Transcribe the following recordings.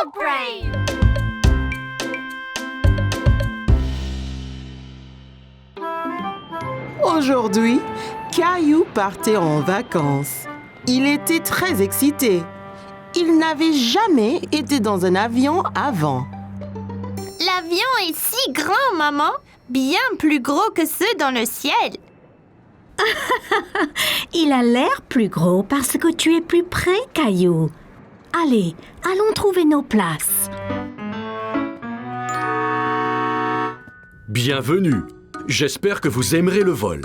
Dog Brain! Aujourd'hui, Caillou partait en vacances. Il était très excité. Il n'avait jamais été dans un avion avant. L'avion est si grand, maman. Bien plus gros que ceux dans le ciel. Il a l'air plus gros parce que tu es plus près, Caillou. Allez, allons trouver nos places. Bienvenue. J'espère que vous aimerez le vol.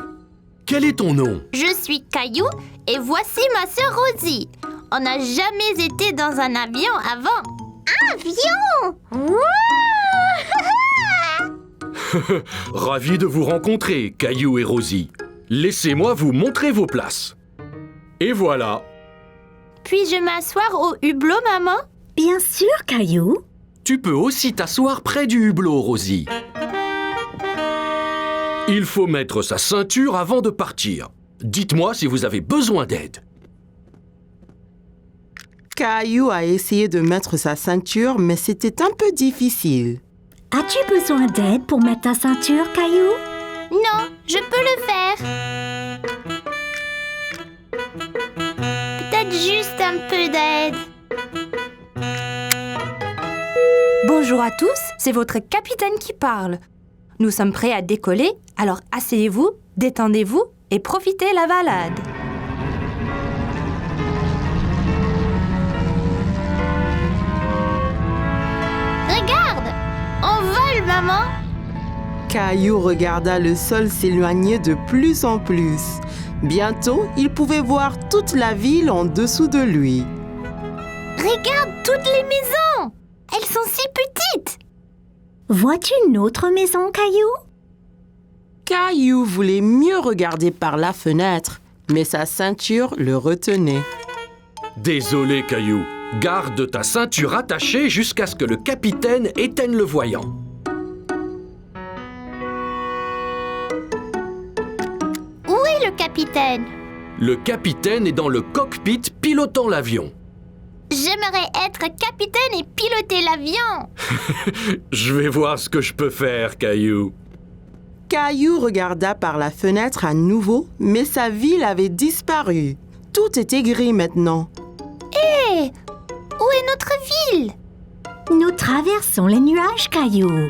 Quel est ton nom? Je suis Caillou et voici ma sœur Rosie. On n'a jamais été dans un avion avant. Avion! Ravi de vous rencontrer, Caillou et Rosie. Laissez-moi vous montrer vos places. Et voilà. Puis-je m'asseoir au hublot, maman? Bien sûr, Caillou. Tu peux aussi t'asseoir près du hublot, Rosie. Il faut mettre sa ceinture avant de partir. Dites-moi si vous avez besoin d'aide. Caillou a essayé de mettre sa ceinture, mais c'était un peu difficile. As-tu besoin d'aide pour mettre ta ceinture, Caillou? Non, je peux le faire. Peut-être juste un peu d'aide. Bonjour à tous, c'est votre capitaine qui parle. Nous sommes prêts à décoller, alors asseyez-vous, détendez-vous et profitez la balade. Regarde, on vole, maman. Caillou regarda le sol s'éloigner de plus en plus. Bientôt, il pouvait voir toute la ville en dessous de lui. Regarde toutes les maisons. Elles sont si petites. Vois-tu une autre maison, Caillou? Caillou voulait mieux regarder par la fenêtre, mais sa ceinture le retenait. Désolé, Caillou. Garde ta ceinture attachée jusqu'à ce que le capitaine éteigne le voyant. Où est le capitaine? Le capitaine est dans le cockpit pilotant l'avion. J'aimerais être capitaine et piloter l'avion. Je vais voir ce que je peux faire, Caillou. Caillou regarda par la fenêtre à nouveau, mais sa ville avait disparu. Tout était gris maintenant. Hé! Où est notre ville? Nous traversons les nuages, Caillou.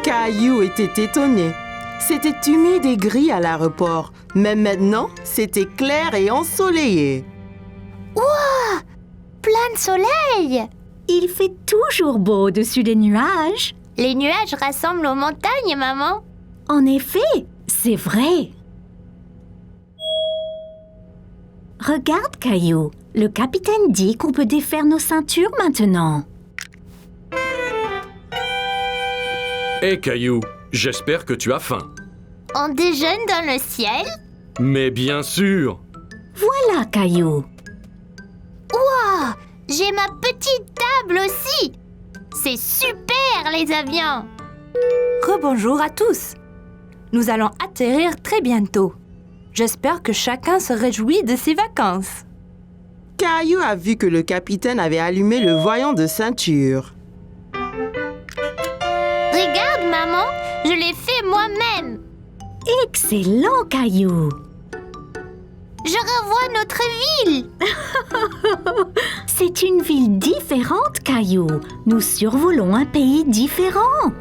Caillou était étonné. C'était humide et gris à l'aéroport, mais maintenant, c'était clair et ensoleillé. Ouah! Plein de soleil! Il fait toujours beau au-dessus des nuages. Les nuages rassemblent aux montagnes, maman. En effet, c'est vrai. Regarde, Caillou. Le capitaine dit qu'on peut défaire nos ceintures maintenant. Hé, Caillou, j'espère que tu as faim. On déjeune dans le ciel? Mais bien sûr. Voilà, Caillou. Ouah! J'ai ma petite table aussi! C'est super, les avions! Rebonjour à tous. Nous allons atterrir très bientôt. J'espère que chacun se réjouit de ses vacances. Caillou a vu que le capitaine avait allumé le voyant de ceinture. Regarde, maman, je l'ai fait moi-même. Excellent, Caillou. Je revois notre ville. C'est une ville différente, Caillou. Nous survolons un pays différent.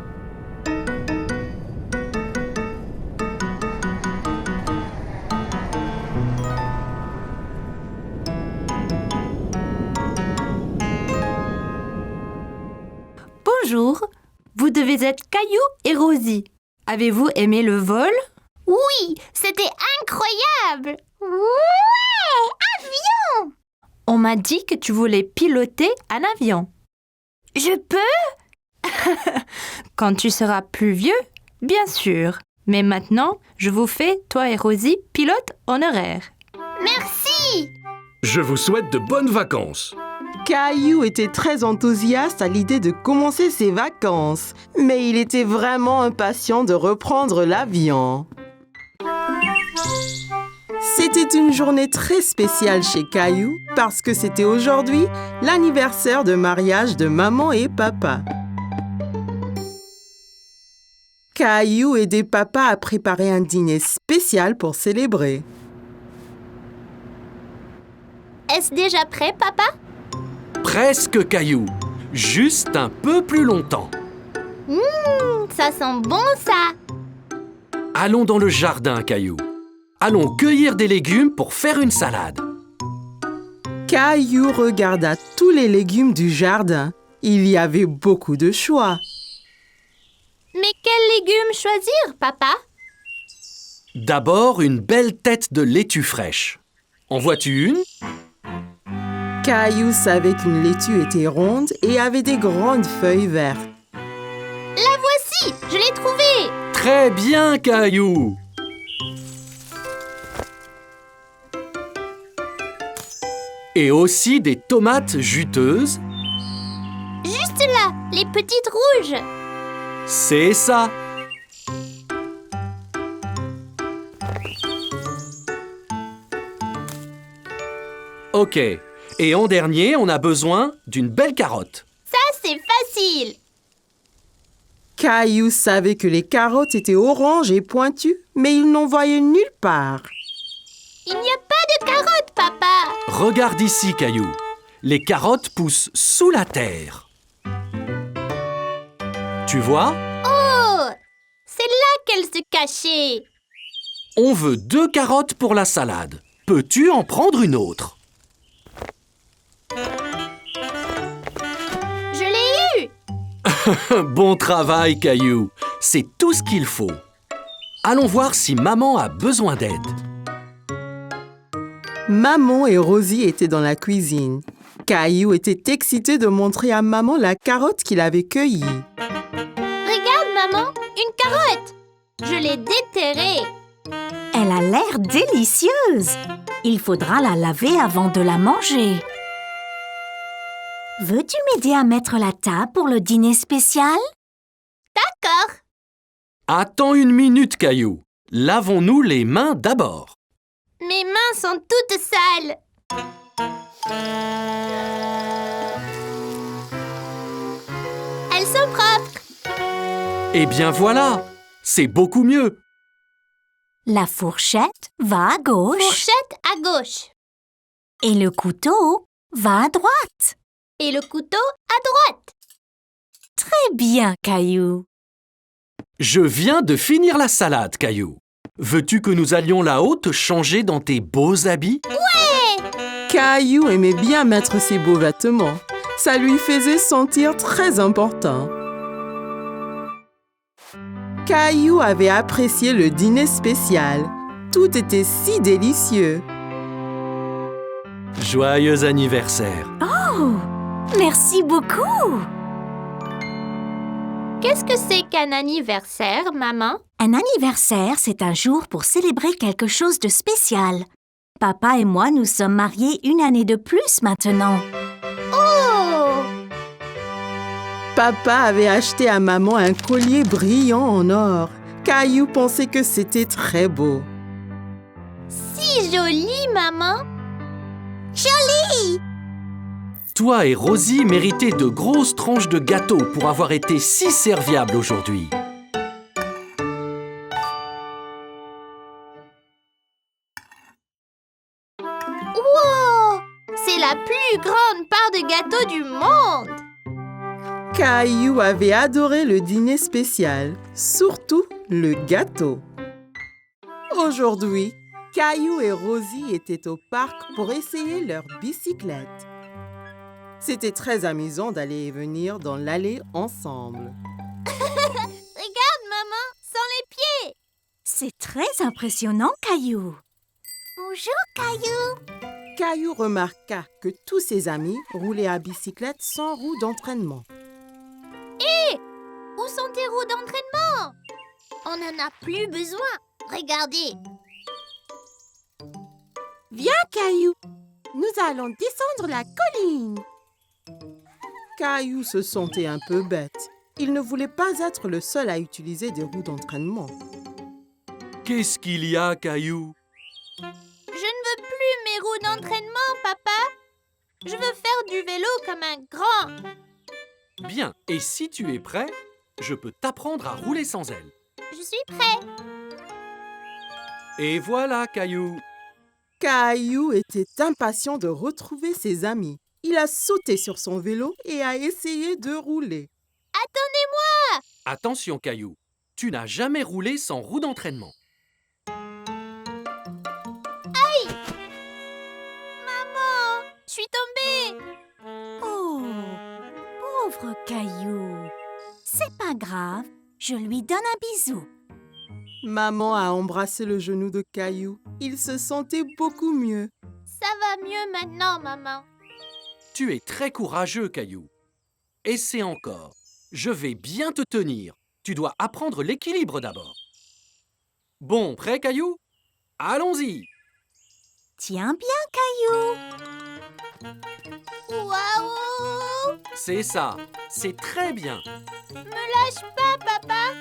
Bonjour, vous devez être Caillou et Rosie. Avez-vous aimé le vol? Oui, c'était incroyable. Ouais, avion! On m'a dit que tu voulais piloter un avion. Je peux? Quand tu seras plus vieux, bien sûr. Mais maintenant, je vous fais, toi et Rosie, pilote honoraire. Merci! Je vous souhaite de bonnes vacances. Caillou était très enthousiaste à l'idée de commencer ses vacances, mais il était vraiment impatient de reprendre l'avion. C'était une journée très spéciale chez Caillou parce que c'était aujourd'hui l'anniversaire de mariage de maman et papa. Caillou aidait papa à préparer un dîner spécial pour célébrer. Est-ce déjà prêt, papa? Presque, Caillou. Juste un peu plus longtemps. Ça sent bon, ça. Allons dans le jardin, Caillou. Allons cueillir des légumes pour faire une salade. Caillou regarda tous les légumes du jardin. Il y avait beaucoup de choix. Mais quels légumes choisir, papa? D'abord, une belle tête de laitue fraîche. En vois-tu une? Caillou savait qu'une laitue était ronde et avait des grandes feuilles vertes. La voici, je l'ai trouvée. Très bien, Caillou. Et aussi des tomates juteuses. Juste là, les petites rouges. C'est ça. Ok. Et en dernier, on a besoin d'une belle carotte. Ça, c'est facile. Caillou savait que les carottes étaient oranges et pointues, mais il n'en voyait nulle part. Il n'y a pas de carottes, papa. Regarde ici, Caillou. Les carottes poussent sous la terre. Tu vois? Oh, c'est là qu'elles se cachaient. On veut 2 carottes pour la salade. Peux-tu en prendre une autre? Je l'ai eu. Bon travail, Caillou. C'est tout ce qu'il faut. Allons voir si maman a besoin d'aide. Maman et Rosie étaient dans la cuisine. Caillou était excité de montrer à maman la carotte qu'il avait cueillie. Regarde, maman, une carotte. Je l'ai déterrée. Elle a l'air délicieuse. Il faudra la laver avant de la manger. Veux-tu m'aider à mettre la table pour le dîner spécial? D'accord. Attends une minute, Caillou. Lavons-nous les mains d'abord. Mes mains sont toutes sales. Elles sont propres. Eh bien voilà, c'est beaucoup mieux. La fourchette va à gauche Fourchette à gauche. et le couteau va à droite. Et le couteau à droite. Très bien, Caillou. Je viens de finir la salade, Caillou. Veux-tu que nous allions là-haut te changer dans tes beaux habits? Caillou aimait bien mettre ses beaux vêtements. Ça lui faisait sentir très important. Caillou avait apprécié le dîner spécial. Tout était si délicieux. Joyeux anniversaire. Oh, merci beaucoup. Qu'est-ce que c'est qu'un anniversaire, maman? Un anniversaire, c'est un jour pour célébrer quelque chose de spécial. Papa et moi nous sommes mariés 1 année de plus maintenant. Oh! Papa avait acheté à maman un collier brillant en or. Caillou pensait que c'était très beau. Si joli, maman. Toi et Rosie méritez de grosses tranches de gâteau pour avoir été si serviables aujourd'hui. Wow! C'est la plus grande part de gâteau du monde. Caillou avait adoré le dîner spécial, surtout le gâteau. Aujourd'hui, Caillou et Rosie étaient au parc pour essayer leur bicyclette. C'était très amusant d'aller et venir dans l'allée ensemble. Regarde, maman, sans les pieds. C'est très impressionnant, Caillou. Bonjour, Caillou. Caillou remarqua que tous ses amis roulaient à bicyclette sans roue d'entraînement. Où sont tes roues d'entraînement? On n'en a plus besoin. Regardez. Viens, Caillou, nous allons descendre la colline. Caillou se sentait un peu bête. Il ne voulait pas être le seul à utiliser des roues d'entraînement. Qu'est-ce qu'il y a, Caillou? mes roues d'entraînement, papa. Je veux faire du vélo comme un grand. Bien, et si tu es prêt, je peux t'apprendre à rouler sans elles. Je suis prêt. Et voilà, Caillou. Caillou était impatient de retrouver ses amis. Il a sauté sur son vélo et a essayé de rouler. Attendez-moi. Attention, Caillou. Tu n'as jamais roulé sans roue d'entraînement. Maman, je suis tombée. Oh, pauvre Caillou. C'est pas grave, je lui donne un bisou. Maman a embrassé le genou de Caillou. Il se sentait beaucoup mieux. Ça va mieux maintenant, maman. Tu es très courageux, Caillou. Essaie encore. Je vais bien te tenir. Tu dois apprendre l'équilibre d'abord. Bon, prêt, Caillou? Allons-y. Tiens bien, Caillou. Waouh! C'est ça. C'est très bien. Lâche pas, papa.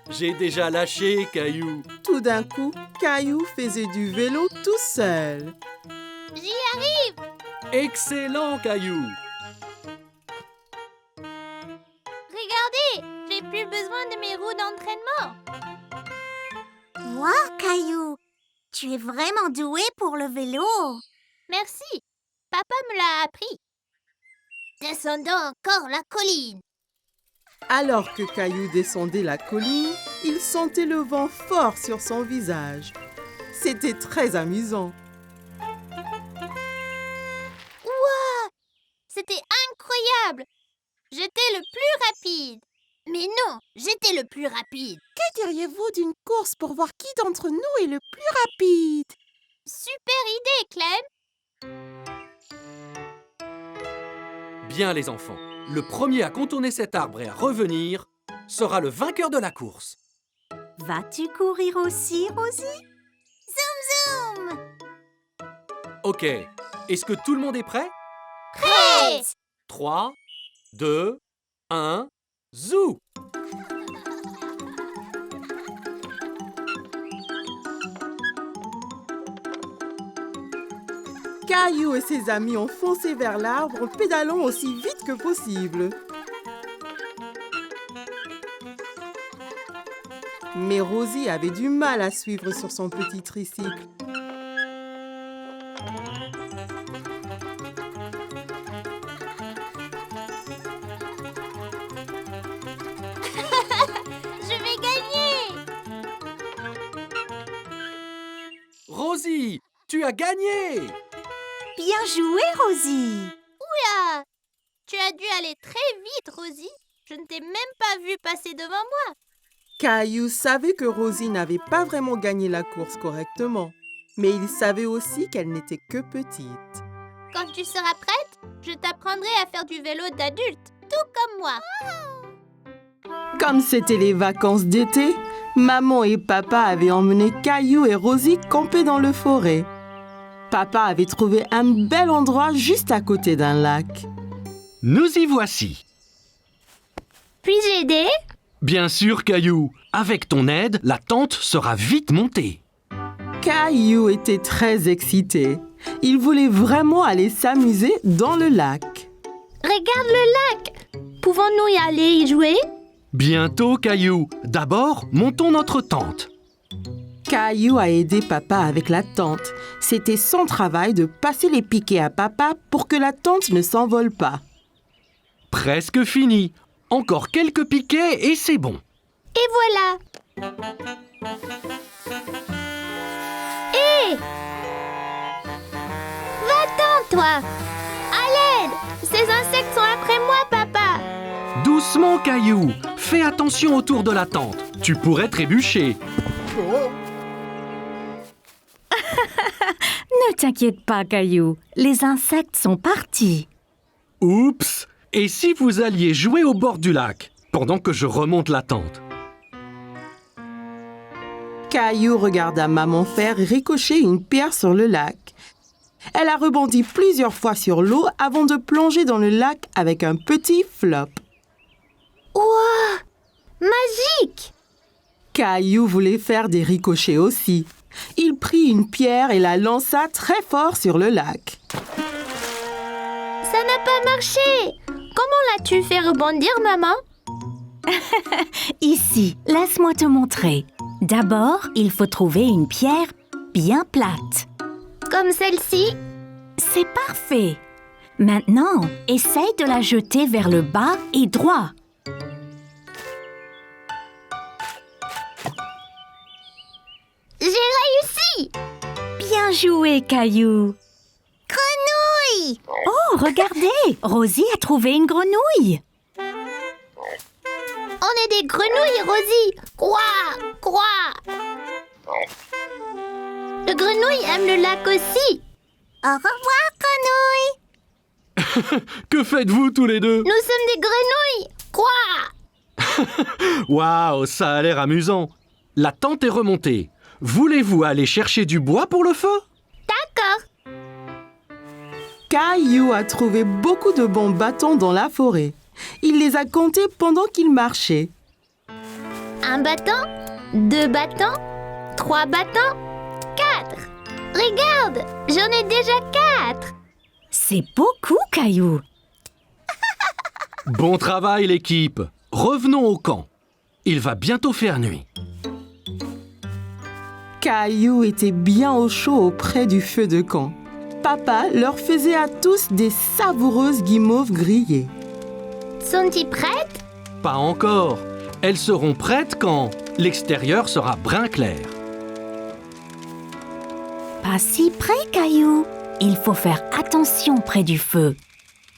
J'ai déjà lâché, Caillou. Tout d'un coup, Caillou faisait du vélo tout seul. J'y arrive. Excellent, Caillou. Regardez, j'ai plus besoin de mes roues d'entraînement. Wow, Caillou, tu es vraiment doué pour le vélo. Merci. Papa me l'a appris. Descendons encore la colline. Alors que Caillou descendait la colline, il sentait le vent fort sur son visage. C'était très amusant. C'était incroyable. J'étais le plus rapide. Mais non, j'étais le plus rapide. Que diriez-vous d'une course pour voir qui d'entre nous est le plus rapide? Super idée, Clem. Bien, les enfants. Le premier à contourner cet arbre et à revenir sera le vainqueur de la course. Vas-tu courir aussi, Rosie? Zoom, zoom. Ok. Est-ce que tout le monde est prêt? Prêt. 3, 2, 1, zou! Caillou et ses amis ont foncé vers l'arbre en pédalant aussi vite que possible. Mais Rosie avait du mal à suivre sur son petit tricycle. Je vais gagner. Rosie, tu as gagné! Bien joué, Rosie. Oula. Tu as dû aller très vite, Rosie. Je ne t'ai même pas vu passer devant moi. Caillou savait que Rosie n'avait pas vraiment gagné la course correctement, mais il savait aussi qu'elle n'était que petite. Quand tu seras prête, je t'apprendrai à faire du vélo d'adulte, tout comme moi. Comme c'était les vacances d'été, maman et papa avaient emmené Caillou et Rosie camper dans le forêt. Papa avait trouvé un bel endroit juste à côté d'un lac. Nous y voici. Puis-je aider? Bien sûr, Caillou. Avec ton aide, la tente sera vite montée. Caillou était très excité. Il voulait vraiment aller s'amuser dans le lac. Regarde le lac. Pouvons-nous y aller y jouer? Bientôt, Caillou. D'abord, montons notre tente. Caillou a aidé papa avec la tente. C'était son travail de passer les piquets à papa pour que la tente ne s'envole pas. Presque fini. Encore quelques piquets et c'est bon. Et voilà. Hé! Va-t'en, toi! À l'aide! Ces insectes sont après moi, papa! Doucement, Caillou. Fais attention autour de la tente. Tu pourrais trébucher. Ne t'inquiète pas, Caillou. Les insectes sont partis. Oups! Et si vous alliez jouer au bord du lac, pendant que je remonte la tente? Caillou regarda maman faire ricocher une pierre sur le lac. Elle a rebondi plusieurs fois sur l'eau avant de plonger dans le lac avec un petit flop. Ouah! Magique! Caillou voulait faire des ricochets aussi. Il prit une pierre et la lança très fort sur le lac. Ça n'a pas marché. Comment l'as-tu fait rebondir, maman? Ici, laisse-moi te montrer. D'abord, il faut trouver une pierre bien plate. Comme celle-ci? C'est parfait. Maintenant, essaye de la jeter vers le bas et droit. J'ai réussi! Bien joué, Caillou. Grenouille! Oh, regardez, Rosie a trouvé une grenouille. On est des grenouilles, Rosie! Quoi? Quoi? Le grenouille aime le lac aussi. Au revoir, grenouille! Que faites-vous tous les deux? Nous sommes des grenouilles! Quoi? Waouh, ça a l'air amusant. La tente est remontée. Voulez-vous aller chercher du bois pour le feu? D'accord. Caillou a trouvé beaucoup de bons bâtons dans la forêt. Il les a comptés pendant qu'il marchait. 1 bâton, 2 bâtons, 3 bâtons, 4. Regarde, j'en ai déjà 4. C'est beaucoup, Caillou. Bon travail, l'équipe. Revenons au camp. Il va bientôt faire nuit. Caillou était bien au chaud auprès du feu de camp. Papa leur faisait à tous des savoureuses guimauves grillées. Sont-ils prêtes? Pas encore. Elles seront prêtes quand l'extérieur sera brun clair. Pas si près, Caillou. Il faut faire attention près du feu.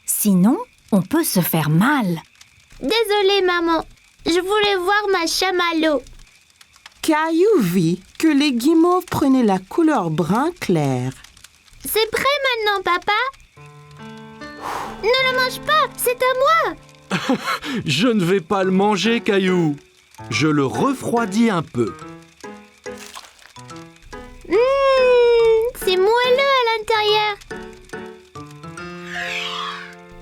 Sinon, on peut se faire mal. Désolée, maman. Je voulais voir ma chamallow. Caillou vit que les guimauves prenaient la couleur brun clair. C'est prêt maintenant, papa? Ne le mange pas, c'est à moi. Je ne vais pas le manger, Caillou. Je le refroidis un peu. C'est moelleux à l'intérieur.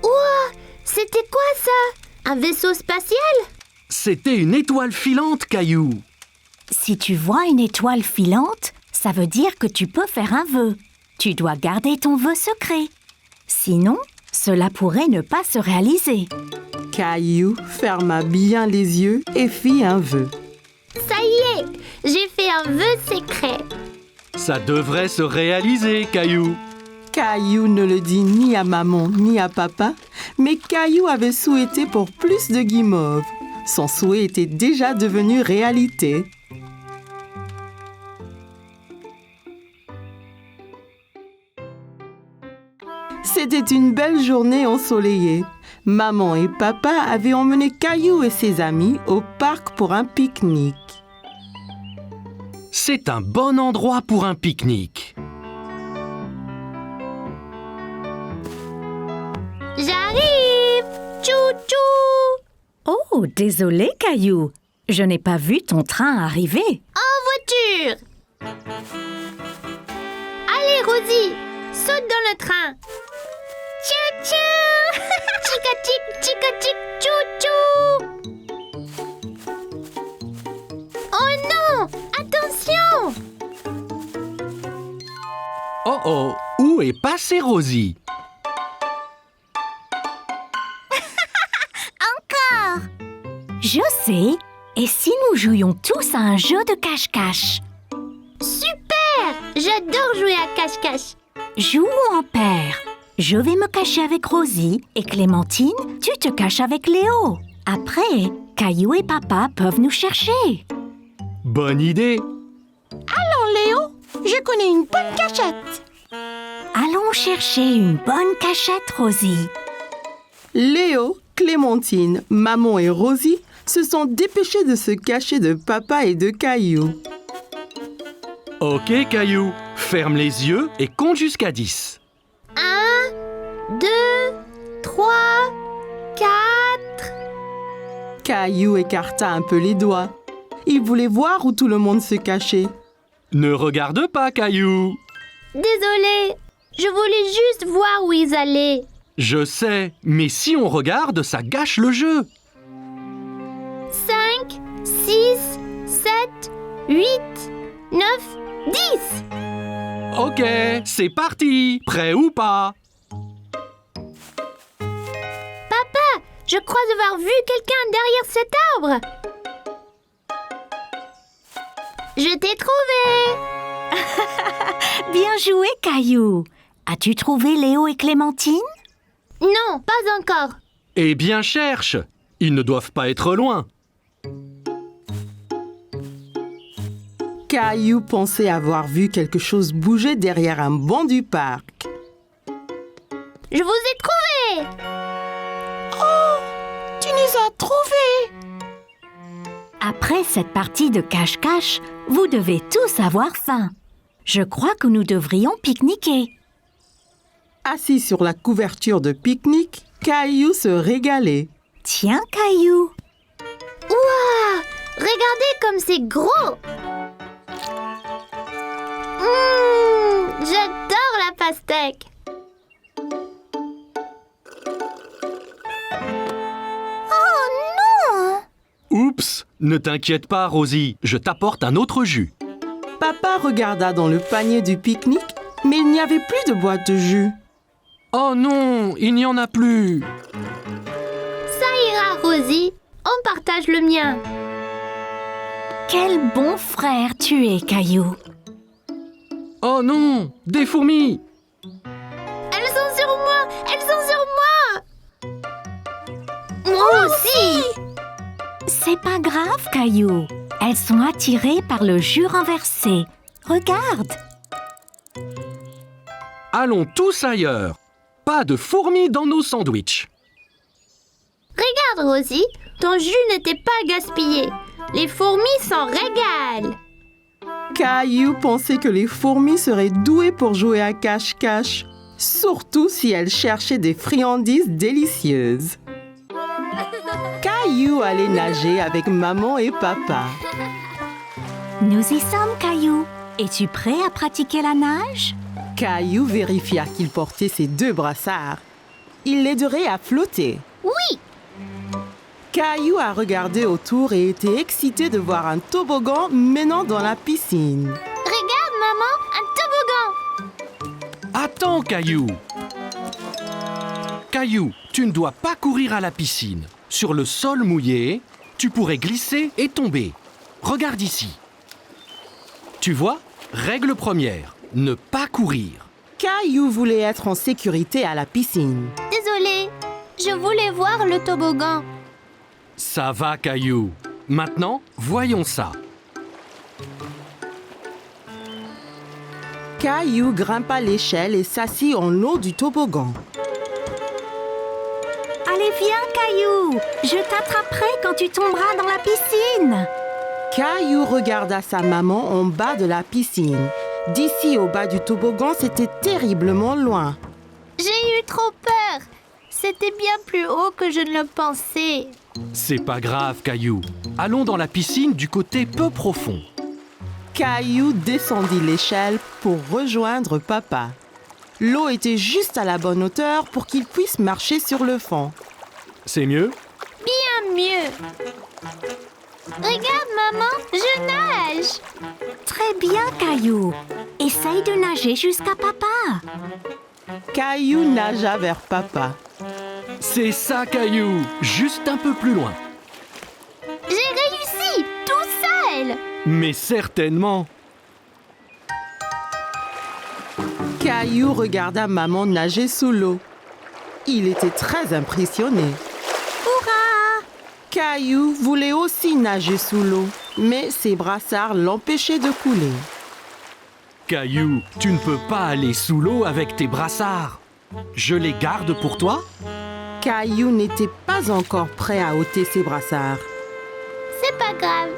Ouah, c'était quoi ça? Un vaisseau spatial? C'était une étoile filante, Caillou. Si tu vois une étoile filante, ça veut dire que tu peux faire un vœu. Tu dois garder ton vœu secret. Sinon, cela pourrait ne pas se réaliser. Caillou ferma bien les yeux et fit un vœu. Ça y est, j'ai fait un vœu secret. Ça devrait se réaliser, Caillou. Caillou ne le dit ni à maman ni à papa, mais Caillou avait souhaité pour plus de guimauves. Son souhait était déjà devenu réalité. C'était une belle journée ensoleillée. Maman et papa avaient emmené Caillou et ses amis au parc pour un pique-nique. C'est un bon endroit pour un pique-nique. J'arrive! Tchou-tchou! Oh, désolé, Caillou. Je n'ai pas vu ton train arriver. En voiture! Allez, Rosie, saute dans le train. Tchou-tchou! Chica-chic, chica-chic, tchou-tchou! Oh non! Attention! Oh oh, où est passée Rosie? Je sais. Et si nous jouions tous à un jeu de cache-cache? Super! J'adore jouer à cache-cache. Jouons en paire. Je vais me cacher avec Rosie et Clémentine, tu te caches avec Léo. Après, Caillou et papa peuvent nous chercher. Bonne idée. Léo, je connais une bonne cachette. Allons chercher une bonne cachette, Rosie. Léo, Clémentine, maman et Rosie se sont dépêchés de se cacher de papa et de Caillou. Ok, Caillou. Ferme les yeux et compte jusqu'à 10. 1, 2, 3, 4. Caillou écarta un peu les doigts. Il voulait voir où tout le monde se cachait. Ne regarde pas, Caillou. Désolée, je voulais juste voir où ils allaient. Je sais, mais si on regarde, ça gâche le jeu. 5, 6, 7, 8, 9, 10. Ok, c'est parti. Prêt ou pas? Je crois avoir vu quelqu'un derrière cet arbre. Je t'ai trouvé. Bien joué, Caillou. As-tu trouvé Léo et Clémentine? Non, pas encore. Eh bien, cherche. Ils ne doivent pas être loin. Caillou pensait avoir vu quelque chose bouger derrière un banc du parc. Je vous ai trouvé. Tu nous as trouvés! Après cette partie de cache-cache, vous devez tous avoir faim. Je crois que nous devrions pique-niquer. Assis sur la couverture de pique-nique, Caillou se régalait. Tiens, Caillou. Waouh! Regardez comme c'est gros. J'adore la pastèque. Oups, ne t'inquiète pas, Rosie, je t'apporte un autre jus. Papa regarda dans le panier du pique-nique, mais il n'y avait plus de boîte de jus. Oh non, il n'y en a plus. Ça ira, Rosie. On partage le mien. Quel bon frère tu es, Caillou. Oh non, des fourmis. Elles sont sur moi. Elles sont sur moi. Moi aussi. C'est pas grave, Caillou. Elles sont attirées par le jus renversé. Regarde. Allons tous ailleurs. Pas de fourmis dans nos sandwichs. Regarde, Rosie. Ton jus n'était pas gaspillé. Les fourmis s'en régalent. Caillou pensait que les fourmis seraient douées pour jouer à cache-cache, surtout si elles cherchaient des friandises délicieuses. Caillou allait nager avec maman et papa. Nous y sommes, Caillou. Es-tu prêt à pratiquer la nage? Caillou vérifia qu'il portait ses 2 brassards. Il l'aiderait à flotter. Oui. Caillou a regardé autour et était excité de voir un toboggan menant dans la piscine. Regarde, maman, un toboggan. Attends, Caillou. Caillou, tu ne dois pas courir à la piscine. Sur le sol mouillé, tu pourrais glisser et tomber. Regarde ici. Tu vois, règle première, ne pas courir. Caillou voulait être en sécurité à la piscine. Désolée. Je voulais voir le toboggan. Ça va, Caillou. Maintenant, voyons ça. Caillou grimpa l'échelle et s'assit en haut du toboggan. Allez, viens, Caillou. Je t'attraperai quand tu tomberas dans la piscine. Caillou regarda sa maman en bas de la piscine. D'ici au bas du toboggan, c'était terriblement loin. J'ai eu trop peur. C'était bien plus haut que je ne le pensais. C'est pas grave, Caillou. Allons dans la piscine du côté peu profond. Caillou descendit l'échelle pour rejoindre papa. L'eau était juste à la bonne hauteur pour qu'il puisse marcher sur le fond. C'est mieux? Bien mieux. Regarde, maman, je nage. Très bien, Caillou. Essaye de nager jusqu'à papa. Caillou nagea vers papa. C'est ça, Caillou. Juste un peu plus loin. J'ai réussi, tout seul. Mais certainement. Caillou regarda maman nager sous l'eau. Il était très impressionné. Hurrah! Caillou voulait aussi nager sous l'eau, mais ses brassards l'empêchaient de couler. Caillou, tu ne peux pas aller sous l'eau avec tes brassards. Je les garde pour toi? Caillou n'était pas encore prêt à ôter ses brassards. C'est pas grave.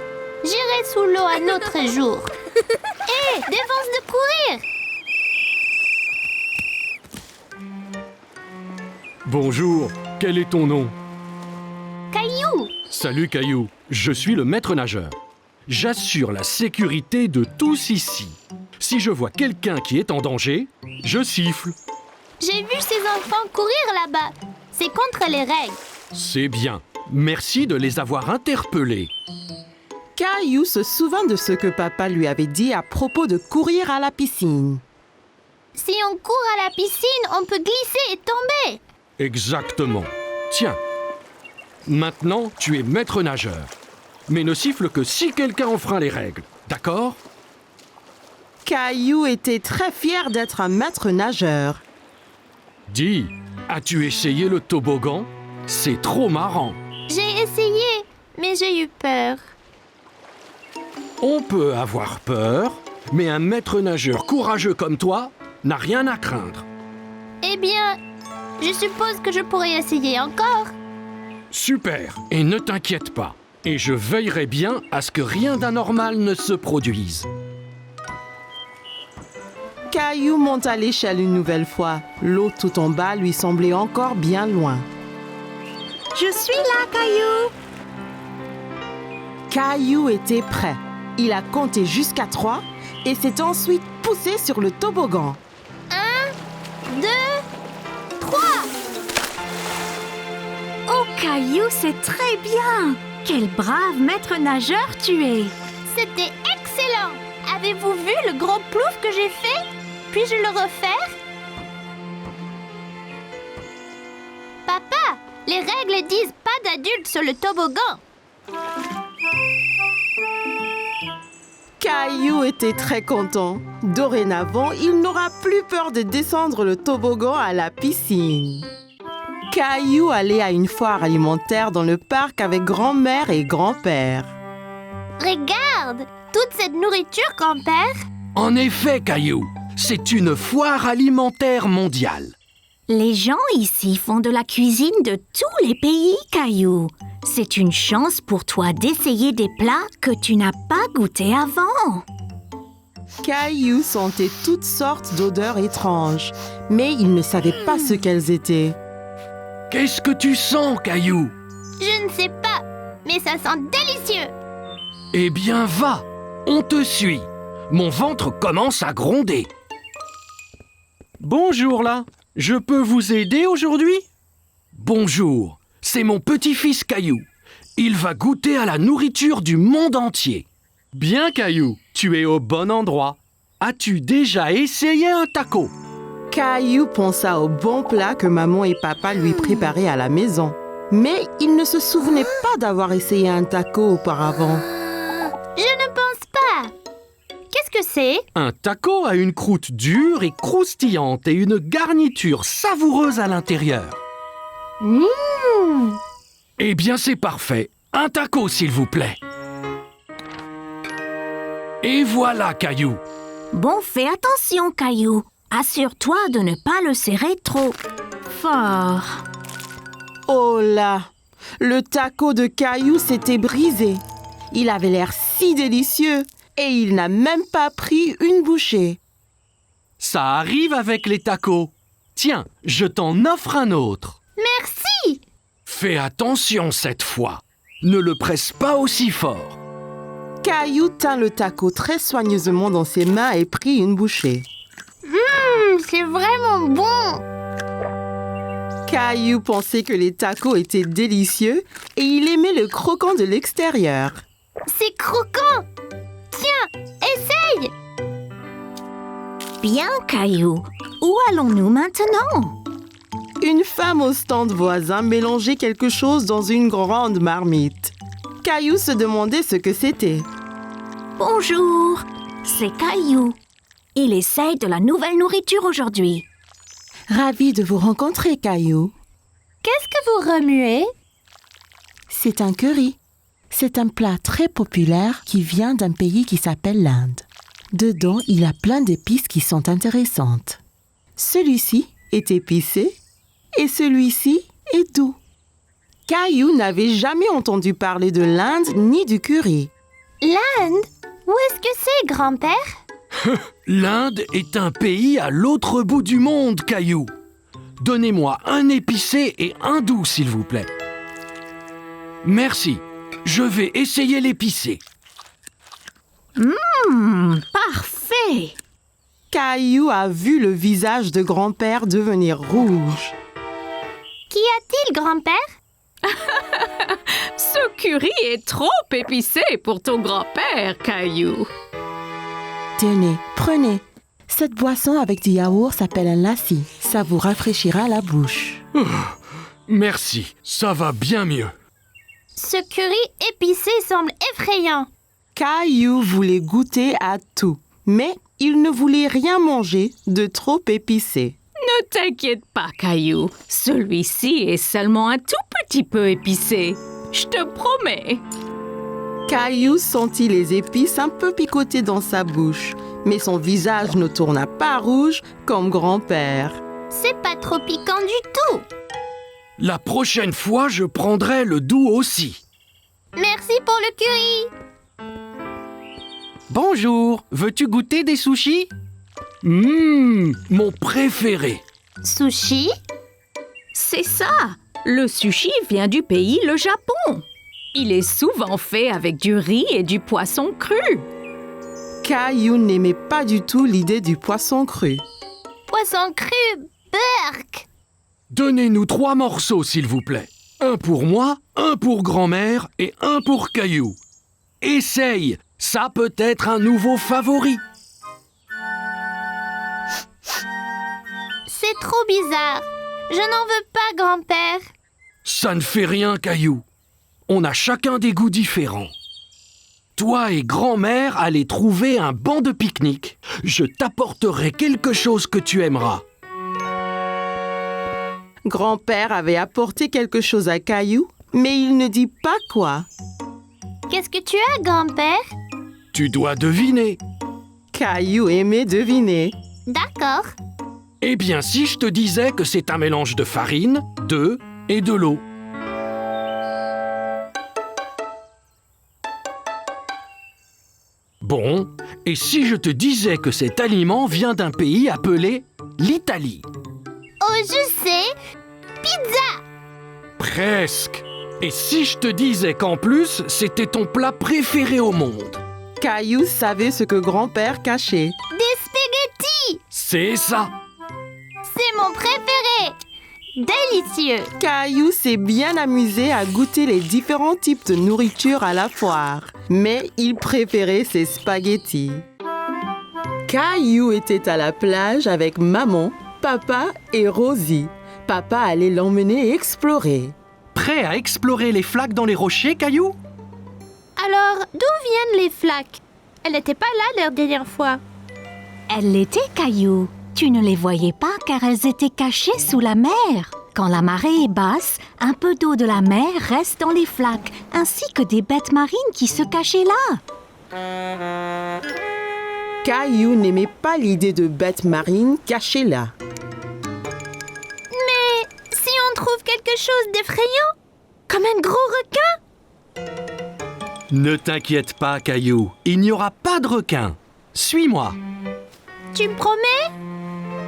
J'irai sous l'eau un autre jour. Hé, défense de courir. Bonjour, quel est ton nom? Caillou. Salut, Caillou. Je suis le maître nageur. J'assure la sécurité de tous ici. Si je vois quelqu'un qui est en danger, je siffle. J'ai vu ces enfants courir là-bas. C'est contre les règles. C'est bien. Merci de les avoir interpellés. Caillou se souvint de ce que papa lui avait dit à propos de courir à la piscine. Si on court à la piscine, on peut glisser et tomber. Exactement. Tiens. Maintenant, tu es maître nageur. Mais ne siffle que si quelqu'un enfreint les règles. D'accord? Caillou était très fier d'être un maître nageur. Dis, as-tu essayé le toboggan? C'est trop marrant. J'ai essayé, mais j'ai eu peur. On peut avoir peur, mais un maître nageur courageux comme toi n'a rien à craindre. Eh bien, je suppose que je pourrais essayer encore. Super, et ne t'inquiète pas. Et je veillerai bien à ce que rien d'anormal ne se produise. Caillou monta l'échelle une nouvelle fois. L'eau tout en bas lui semblait encore bien loin. Je suis là, Caillou. Caillou était prêt. Il a compté jusqu'à 3 et s'est ensuite poussé sur le toboggan. 1, 2, 3. Oh, Caillou, c'est très bien. Quel brave maître nageur tu es. C'était excellent. Avez-vous vu le gros plouf que j'ai fait? Puis-je le refaire? Papa, les règles disent pas d'adultes sur le toboggan. Caillou était très content. Dorénavant, il n'aura plus peur de descendre le toboggan à la piscine. Caillou allait à une foire alimentaire dans le parc avec grand-mère et grand-père. Regarde, toute cette nourriture, grand-père. En effet, Caillou, c'est une foire alimentaire mondiale. Les gens ici font de la cuisine de tous les pays, Caillou. C'est une chance pour toi d'essayer des plats que tu n'as pas goûtés avant. Caillou sentait toutes sortes d'odeurs étranges, mais il ne savait pas ce qu'elles étaient. Qu'est-ce que tu sens, Caillou? Je ne sais pas, mais ça sent délicieux. Eh bien, va, on te suit. Mon ventre commence à gronder. Bonjour là, je peux vous aider aujourd'hui? Bonjour, c'est mon petit-fils Caillou. Il va goûter à la nourriture du monde entier. Bien Caillou, tu es au bon endroit. As-tu déjà essayé un taco? Caillou pensa au bon plat que maman et papa lui préparaient à la maison. Mais il ne se souvenait pas d'avoir essayé un taco auparavant. Je ne pense pas. Qu'est-ce que c'est? Un taco a une croûte dure et croustillante et une garniture savoureuse à l'intérieur. Eh bien, c'est parfait. Un taco, s'il vous plaît. Et voilà, Caillou. Bon, fais attention, Caillou. Assure-toi de ne pas le serrer trop fort. Oh là! Le taco de Caillou s'était brisé. Il avait l'air si délicieux et il n'a même pas pris une bouchée. Ça arrive avec les tacos. Tiens, je t'en offre un autre. Merci. Fais attention cette fois. Ne le presse pas aussi fort. Caillou tint le taco très soigneusement dans ses mains et prit une bouchée. C'est vraiment bon. Caillou pensait que les tacos étaient délicieux et il aimait le croquant de l'extérieur. C'est croquant. Tiens, essaye. Bien, Caillou. Où allons-nous maintenant? Une femme au stand voisin mélangeait quelque chose dans une grande marmite. Caillou se demandait ce que c'était. Bonjour, c'est Caillou. Il essaye de la nouvelle nourriture aujourd'hui. Ravi de vous rencontrer, Caillou. Qu'est-ce que vous remuez? C'est un curry. C'est un plat très populaire qui vient d'un pays qui s'appelle l'Inde. Dedans, il y a plein d'épices qui sont intéressantes. Celui-ci est épicé et celui-ci est doux. Caillou n'avait jamais entendu parler de l'Inde ni du curry. L'Inde? Où est-ce que c'est, grand-père? L'Inde est un pays à l'autre bout du monde, Caillou. Donnez-moi un épicé et un doux, s'il vous plaît. Merci. Je vais essayer l'épicé. Parfait! Caillou a vu le visage de grand-père devenir rouge. Qu'y a-t-il, grand-père? Ce curry est trop épicé pour ton grand-père, Caillou. Tenez, prenez. Cette boisson avec du yaourt s'appelle un lassi. Ça vous rafraîchira la bouche. Merci, ça va bien mieux. Ce curry épicé semble effrayant. Caillou voulait goûter à tout, mais il ne voulait rien manger de trop épicé. Ne t'inquiète pas, Caillou. Celui-ci est seulement un tout petit peu épicé. Je te promets. Caillou sentit les épices un peu picoter dans sa bouche, mais son visage ne tourna pas rouge comme grand-père. C'est pas trop piquant du tout. La prochaine fois, je prendrai le doux aussi. Merci pour le curry. Bonjour, veux-tu goûter des sushis? Mon préféré. Sushi? C'est ça. Le sushi vient du pays, le Japon. Il est souvent fait avec du riz et du poisson cru. Caillou n'aimait pas du tout l'idée du poisson cru. Poisson cru, burk. Donnez-nous 3 morceaux, s'il vous plaît. Un pour moi, un pour grand-mère et un pour Caillou. Essaye, ça peut être un nouveau favori. C'est trop bizarre. Je n'en veux pas, grand-père. Ça ne fait rien, Caillou. On a chacun des goûts différents. Toi et grand-mère allez trouver un banc de pique-nique. Je t'apporterai quelque chose que tu aimeras. Grand-père avait apporté quelque chose à Caillou, mais il ne dit pas quoi. Qu'est-ce que tu as, grand-père? Tu dois deviner. Caillou aimait deviner. D'accord. Eh bien, si je te disais que c'est un mélange de farine, d'œufs et de l'eau. Bon, et si je te disais que cet aliment vient d'un pays appelé l'Italie? Oh, je sais. Pizza. Presque. Et si je te disais qu'en plus, c'était ton plat préféré au monde? Caillou savait ce que grand-père cachait. Des spaghettis. C'est ça. C'est mon préféré. Délicieux. Caillou s'est bien amusé à goûter les différents types de nourriture à la foire, mais il préférait ses spaghettis. Caillou était à la plage avec maman, papa et Rosie. Papa allait l'emmener explorer. Prêt à explorer les flaques dans les rochers, Caillou? Alors, d'où viennent les flaques? Elle n'était pas là la dernière fois. Elles l'étaient, Caillou. Tu ne les voyais pas car elles étaient cachées sous la mer. Quand la marée est basse, un peu d'eau de la mer reste dans les flaques, ainsi que des bêtes marines qui se cachaient là. Caillou n'aimait pas l'idée de bêtes marines cachées là. Mais si on trouve quelque chose d'effrayant, comme un gros requin? Ne t'inquiète pas, Caillou. Il n'y aura pas de requin. Suis-moi. Tu me promets?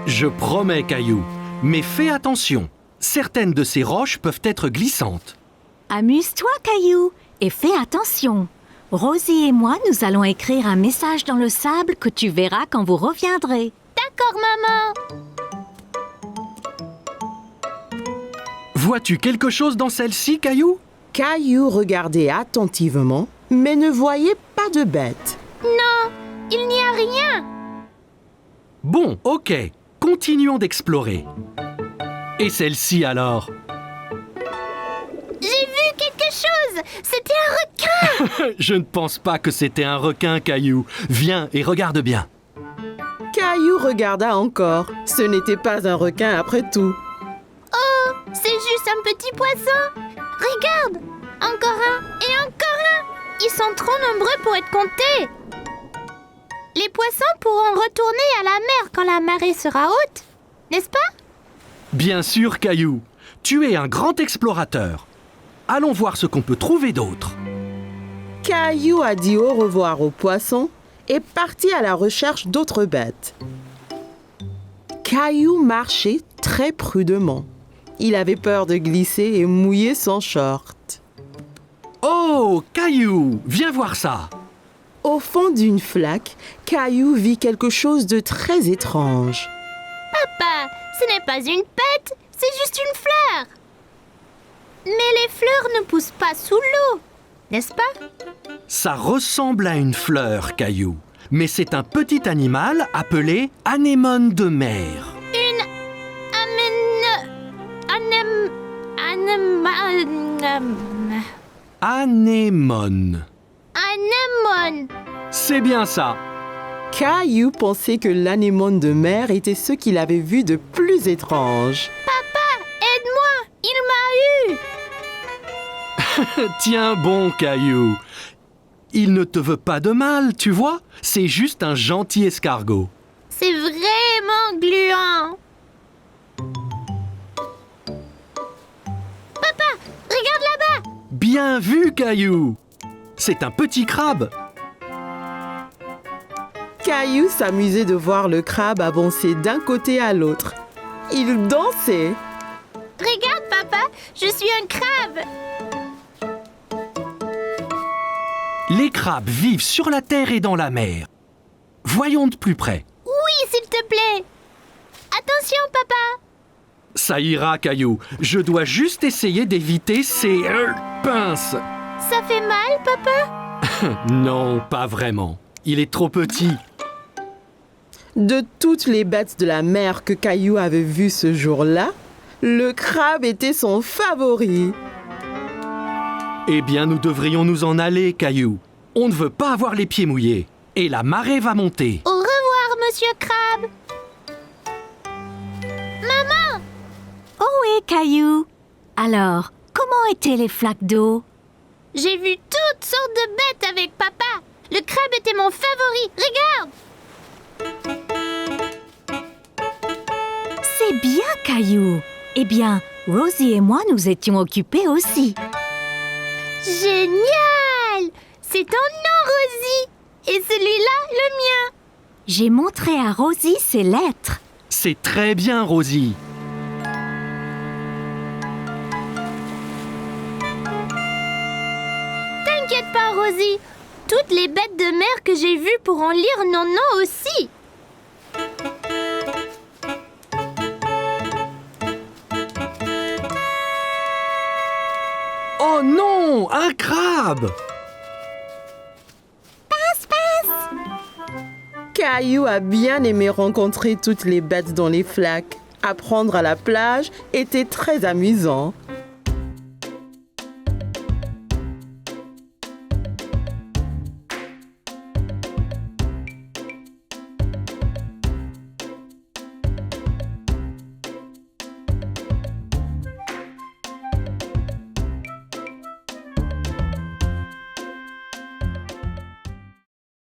Je promets, Caillou. Mais fais attention. Certaines de ces roches peuvent être glissantes. Amuse-toi, Caillou, et fais attention. Rosie et moi, nous allons écrire un message dans le sable que tu verras quand vous reviendrez. D'accord, maman. Vois-tu quelque chose dans celle-ci, Caillou? Caillou regardait attentivement, mais ne voyait pas de bête. Non, il n'y a rien. Bon, ok. Continuons d'explorer. Et celle-ci alors? J'ai vu quelque chose. C'était un requin. Je ne pense pas que c'était un requin, Caillou. Viens et regarde bien. Caillou regarda encore. Ce n'était pas un requin après tout. Oh, c'est juste un petit poisson. Regarde, encore un et encore un. Ils sont trop nombreux pour être comptés. Les poissons pourront retourner à la mer quand la marée sera haute, n'est-ce pas? Bien sûr, Caillou. Tu es un grand explorateur. Allons voir ce qu'on peut trouver d'autre. Caillou a dit au revoir aux poissons et partit à la recherche d'autres bêtes. Caillou marchait très prudemment. Il avait peur de glisser et mouiller son short. Oh, Caillou, viens voir ça. Au fond d'une flaque, Caillou vit quelque chose de très étrange. Papa, ce n'est pas une pète, c'est juste une fleur. Mais les fleurs ne poussent pas sous l'eau, n'est-ce pas? Ça ressemble à une fleur, Caillou. Mais c'est un petit animal appelé anémone de mer. Une Anémone. anémone. C'est bien ça. Caillou pensait que l'anémone de mer était ce qu'il avait vu de plus étrange. Aide-moi, il m'a eu. Tiens bon, Caillou. Il ne te veut pas de mal, tu vois. C'est juste un gentil escargot. C'est vraiment gluant. Papa, regarde là-bas. Bien vu, Caillou. C'est un petit crabe. Caillou s'amusait de voir le crabe avancer d'un côté à l'autre. Il dansait. Regarde, papa, je suis un crabe. Les crabes vivent sur la terre et dans la mer. Voyons de plus près. Oui, s'il te plaît. Attention, papa. Ça ira, Caillou. Je dois juste essayer d'éviter ces pinces. Ça fait mal, papa? Non, pas vraiment. Il est trop petit. De toutes les bêtes de la mer que Caillou avait vues ce jour-là, le crabe était son favori. Eh bien, nous devrions nous en aller, Caillou. On ne veut pas avoir les pieds mouillés. Et la marée va monter. Au revoir, monsieur Crabe. Maman! Oh oui, Caillou. Alors, comment étaient les flaques d'eau? J'ai vu toutes sortes de bêtes avec papa. Le crabe était mon favori. Regarde! C'est bien, Caillou. Eh bien, Rosie et moi nous étions occupés aussi. Génial! C'est ton nom, Rosie. Et celui-là, le mien. J'ai montré à Rosie ses lettres. C'est très bien, Rosie. T'inquiète pas, Rosie. Toutes les bêtes de mer que j'ai vues pourront lire nos noms aussi. Oh non, un crabe! Caillou a bien aimé rencontrer toutes les bêtes dans les flaques. Apprendre à la plage était très amusant.